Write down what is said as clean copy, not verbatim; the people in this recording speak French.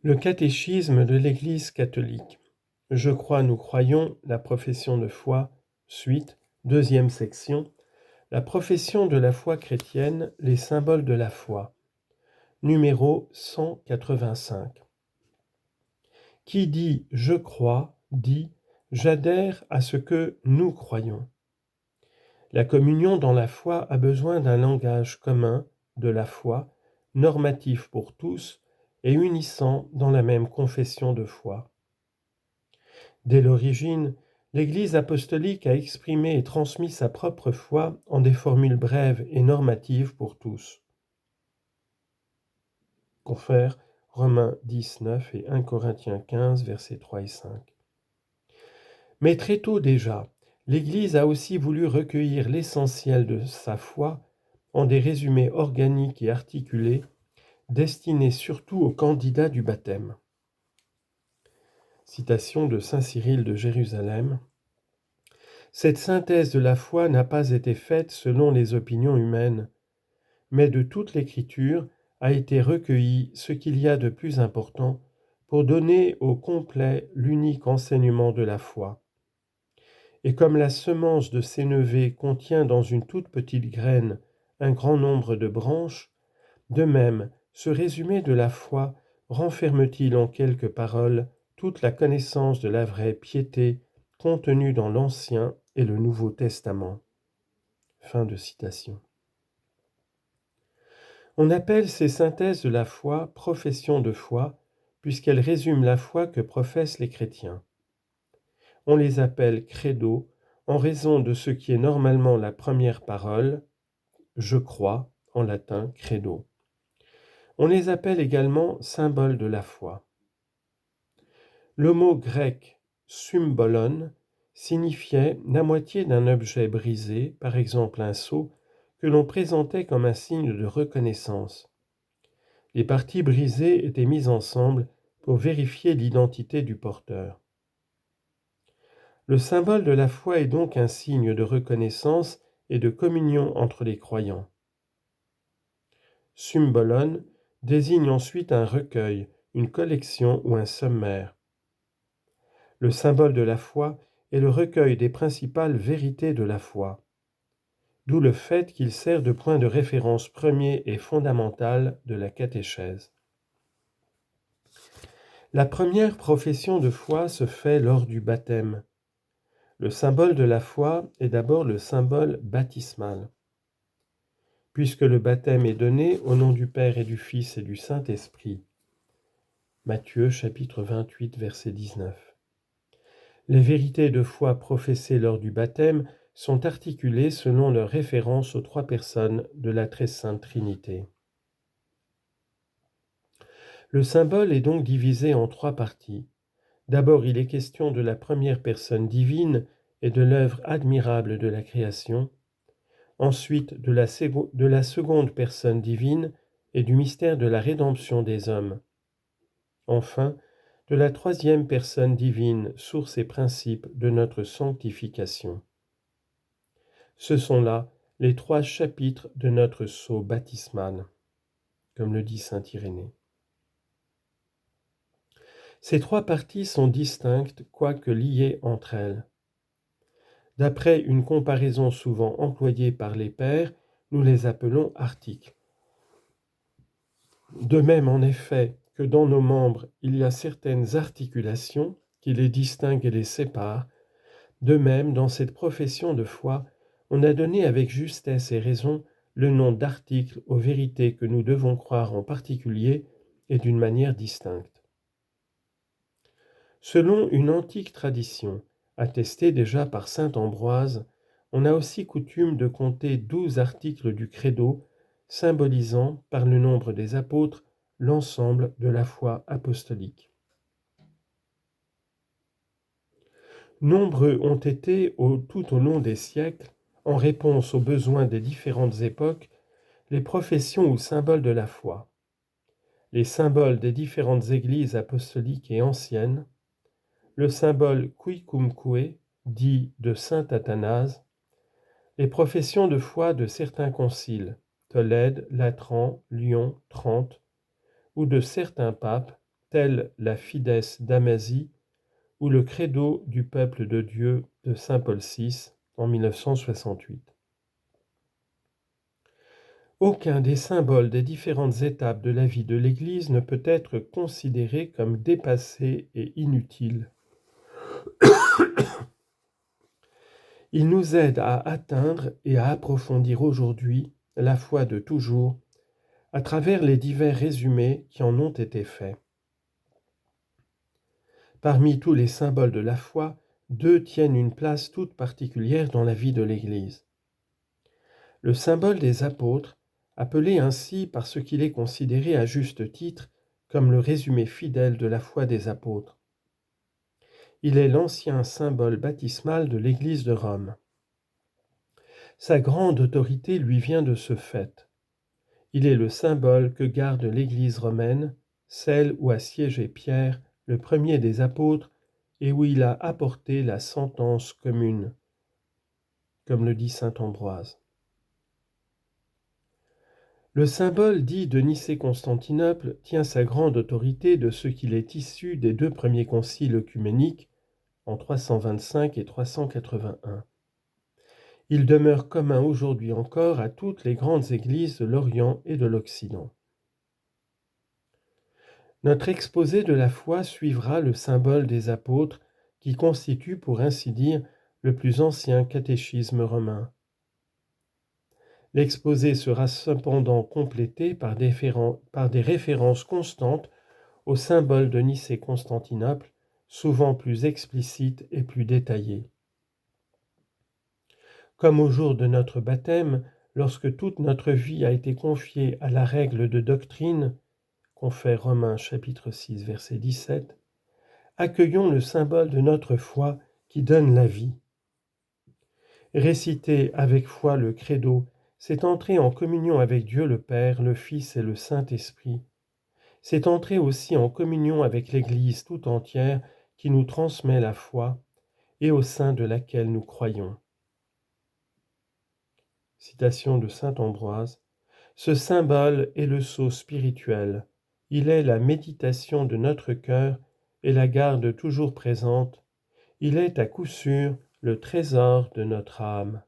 Le catéchisme de l'Église catholique. Je crois, nous croyons, la profession de foi, suite, deuxième section, la profession de la foi chrétienne, les symboles de la foi. Numéro 185. Qui dit « je crois » dit « j'adhère à ce que nous croyons ». La communion dans la foi a besoin d'un langage commun de la foi, normatif pour tous et unissant dans la même confession de foi. Dès l'origine, l'Église apostolique a exprimé et transmis sa propre foi en des formules brèves et normatives pour tous. Confère Romains 10, 9 et 1 Corinthiens 15, versets 3 et 5. Mais très tôt déjà, l'Église a aussi voulu recueillir l'essentiel de sa foi en des résumés organiques et articulés, destinés surtout aux candidats du baptême. Citation de saint Cyril de Jérusalem. Cette synthèse de la foi n'a pas été faite selon les opinions humaines, mais de toute l'Écriture a été recueilli ce qu'il y a de plus important pour donner au complet l'unique enseignement de la foi. Et comme la semence de sénévé contient dans une toute petite graine un grand nombre de branches, de même, ce résumé de la foi renferme-t-il en quelques paroles toute la connaissance de la vraie piété contenue dans l'Ancien et le Nouveau Testament. Fin de citation. On appelle ces synthèses de la foi profession de foi, puisqu'elles résument la foi que professent les chrétiens. On les appelle credo en raison de ce qui est normalement la première parole, je crois, en latin credo. On les appelle également symboles de la foi. Le mot grec symbolon signifiait la moitié d'un objet brisé, par exemple un seau, que l'on présentait comme un signe de reconnaissance. Les parties brisées étaient mises ensemble pour vérifier l'identité du porteur. Le symbole de la foi est donc un signe de reconnaissance et de communion entre les croyants. Symbolon désigne ensuite un recueil, une collection ou un sommaire. Le symbole de la foi est le recueil des principales vérités de la foi, d'où le fait qu'il sert de point de référence premier et fondamental de la catéchèse. La première profession de foi se fait lors du baptême. Le symbole de la foi est d'abord le symbole baptismal. Puisque le baptême est donné au nom du Père et du Fils et du Saint-Esprit. Matthieu chapitre 28, verset 19. Les vérités de foi professées lors du baptême sont articulées selon leur référence aux trois personnes de la très sainte Trinité. Le symbole est donc divisé en trois parties. D'abord, il est question de la première personne divine et de l'œuvre admirable de la création. Ensuite, de la seconde personne divine et du mystère de la rédemption des hommes. Enfin, de la troisième personne divine, source et principe de notre sanctification. Ce sont là les trois chapitres de notre sceau baptismal, comme le dit saint Irénée. Ces trois parties sont distinctes, quoique liées entre elles. D'après une comparaison souvent employée par les pères, nous les appelons articles. De même, en effet, que dans nos membres, il y a certaines articulations qui les distinguent et les séparent, de même, dans cette profession de foi, on a donné avec justesse et raison le nom d'article aux vérités que nous devons croire en particulier et d'une manière distincte. Selon une antique tradition, attestée déjà par saint Ambroise, on a aussi coutume de compter 12 articles du credo, symbolisant, par le nombre des apôtres, l'ensemble de la foi apostolique. Nombreux ont été, tout au long des siècles, en réponse aux besoins des différentes époques, les professions ou symboles de la foi. Les symboles des différentes églises apostoliques et anciennes, le symbole quicumque, dit de saint Athanase, les professions de foi de certains conciles, Tolède, Latran, Lyon, Trente, ou de certains papes, telle la Fides d'Amasie ou le Credo du peuple de Dieu de saint Paul VI en 1968. Aucun des symboles des différentes étapes de la vie de l'Église ne peut être considéré comme dépassé et inutile. Il nous aide à atteindre et à approfondir aujourd'hui la foi de toujours à travers les divers résumés qui en ont été faits. Parmi tous les symboles de la foi, deux tiennent une place toute particulière dans la vie de l'Église. Le symbole des apôtres, appelé ainsi parce qu'il est considéré à juste titre comme le résumé fidèle de la foi des apôtres. Il est l'ancien symbole baptismal de l'Église de Rome. Sa grande autorité lui vient de ce fait. Il est le symbole que garde l'Église romaine, celle où a siégé Pierre, le premier des apôtres, et où il a apporté la sentence commune, comme le dit saint Ambroise. Le symbole dit de Nicée-Constantinople tient sa grande autorité de ce qu'il est issu des deux premiers conciles œcuméniques, en 325 et 381. Il demeure commun aujourd'hui encore à toutes les grandes églises de l'Orient et de l'Occident. Notre exposé de la foi suivra le symbole des apôtres qui constitue, pour ainsi dire, le plus ancien catéchisme romain. L'exposé sera cependant complété par des références constantes au symbole de Nicée-Constantinople, souvent plus explicites et plus détaillées. Comme au jour de notre baptême, lorsque toute notre vie a été confiée à la règle de doctrine, confère Romains chapitre 6, verset 17, accueillons le symbole de notre foi qui donne la vie. Réciter avec foi le credo, c'est entrer en communion avec Dieu le Père, le Fils et le Saint-Esprit. C'est entrer aussi en communion avec l'Église tout entière qui nous transmet la foi et au sein de laquelle nous croyons. Citation de saint Ambroise. Ce symbole est le sceau spirituel. Il est la méditation de notre cœur et la garde toujours présente. Il est à coup sûr le trésor de notre âme.